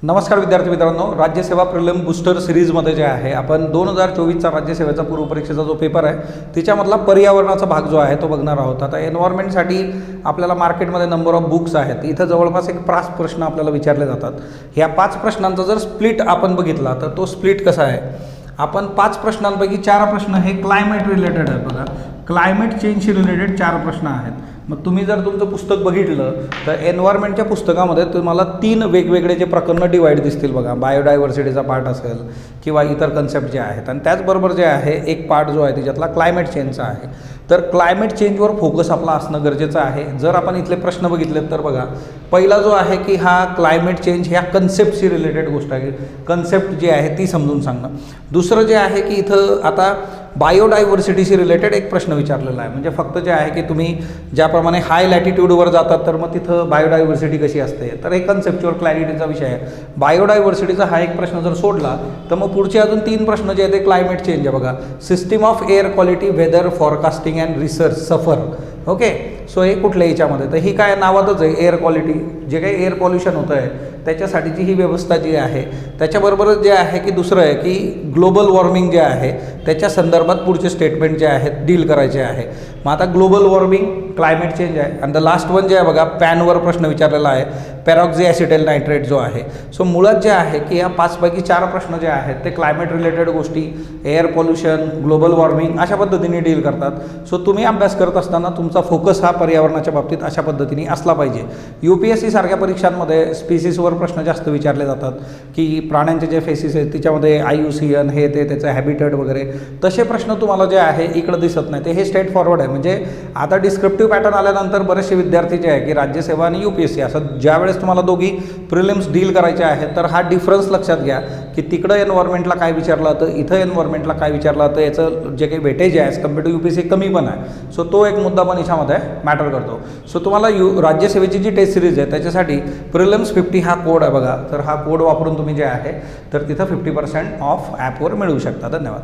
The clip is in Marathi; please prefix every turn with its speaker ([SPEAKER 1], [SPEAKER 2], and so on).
[SPEAKER 1] नमस्कार विद्यार्थी मित्रांनो, राज्यसेवा प्रिलिम बूस्टर सिरीजमध्ये जे आहे आपण 2024चा राज्यसेवेचा पूर्वपरीक्षेचा जो पेपर आहे त्याच्यामधला पर्यावरणाचा भाग जो आहे तो बघणार आहोत। आता एन्व्हायरमेंटसाठी आपल्याला मार्केटमध्ये नंबर ऑफ बुक्स आहेत, इथं जवळपास एक 5 प्रश्न आपल्याला विचारले जातात। ह्या 5 प्रश्नांचा जर स्प्लिट आपण बघितला तर तो स्प्लिट कसा आहे, आपण 5 प्रश्नांपैकी 4 प्रश्न हे क्लायमेट रिलेटेड आहेत। बघा, क्लायमेट चेंजशी रिलेटेड 4 प्रश्न आहेत। मग तुम्ही जर तुमचं पुस्तक बघितलं तर एन्व्हायरमेंटच्या पुस्तकामध्ये तुम्हाला 3 वेगवेगळे जे प्रकरणं डिवाईड दिसतील। बघा, बायोडायव्हर्सिटीचा पार्ट असेल किंवा इतर कन्सेप्ट जे आहेत, आणि त्याचबरोबर जे आहे एक पार्ट जो आहे त्याच्यातला क्लायमेट चेंजचा आहे। तर क्लायमेट चेंजवर फोकस आपला असणं गरजेचं आहे। जर आपण इथले प्रश्न बघितले तर बघा, पहिला जो आहे की हा क्लायमेट चेंज ह्या कन्सेप्टशी रिलेटेड गोष्ट आहे, कन्सेप्ट जी आहे ती समजून सांगणं। दुसरं जे आहे की इथं आता बायोडायव्हर्सिटीशी रिलेटेड एक प्रश्न विचारलेला आहे, म्हणजे फक्त जे आहे की तुम्ही ज्याप्रमाणे हाय लॅटिट्यूडवर जातात तर मग तिथं बायोडायव्हर्सिटी कशी असते, तर हे कन्सेप्च्युअल क्लॅरिटीचा विषय आहे। बायोडायव्हर्सिटीचा हा एक प्रश्न जर सोडला तर मग पुढचे अजून 3 प्रश्न जे आहेत ते क्लायमेट चेंज आहे। बघा, system of air quality, weather forecasting and research SAFAR. Okay, so हे कुठल्या याच्यामध्ये, तर ही काय नावातच आहे, एअर क्वालिटी, जे काही एअर पॉल्युशन होतं आहे त्याच्यासाठीची ही व्यवस्था जी आहे। त्याच्याबरोबरच जे आहे की दुसरं आहे की ग्लोबल वॉर्मिंग जे आहे त्याच्या संदर्भात पुढचे स्टेटमेंट जे आहेत डील करायचे आहे। मग आता ग्लोबल वॉर्मिंग, क्लायमेट चेंज आहे, आणि द लास्ट वन जे आहे बघा, पॅनवर प्रश्न विचारलेला आहे, पॅरॉक्झी ॲसिटाइल नायट्रेट जो आहे। सो मुळात जे आहे की या 5 पैकी 4 प्रश्न जे आहेत ते क्लायमेट रिलेटेड गोष्टी, एअर पॉल्युशन, ग्लोबल वॉर्मिंग अशा पद्धतीने डील करतात। सो तुम्ही अभ्यास करत असताना तुमचा फोकस हा पर्यावरणाच्या बाबतीत अशा पद्धतीने असला पाहिजे। UPSC सारख्या परीक्षांमध्ये स्पीसीसवर प्रश्न जास्त विचारले जातात की प्राण्यांचे जे फेसिस आहेत त्याच्यामध्ये IUCN हे ते त्याचं हॅबिटेट वगैरे, तसे प्रश्न तुम्हाला जे आहे इकडं दिसत नाही, ते हे स्ट्रेट फॉरवर्ड आहे। म्हणजे आता डिस्क्रिप्टिव्ह पॅटर्न आल्यानंतर बरेचसे विद्यार्थी जे आहे की राज्यसेवा आणि UPSC असं ज्यावेळेस तुम्हाला दोघी प्रिलिम्स डील करायचे आहेत तर हा डिफरन्स लक्षात घ्या की तिकडं एन्व्हायरमेंटला काय विचारलं जातं, इथं एन्व्हायरमेंटला काय विचारलं जातं, याचं जे काही वेटेज आहे ॲज कम्पेअर टू UPSC कमी पण आहे। सो तो एक मुद्दा पण याच्यामध्ये मॅटर करतो। सो तुम्हाला राज्यसेवेची जी टेस्ट सिरीज आहे त्याच्यासाठी प्रिलिम्स 50 हा कोड आहे बघा, तर हा कोड वापरून तुम्ही जे आहे तर तिथं 50% ऑफ ॲपवर मिळवू शकता। धन्यवाद।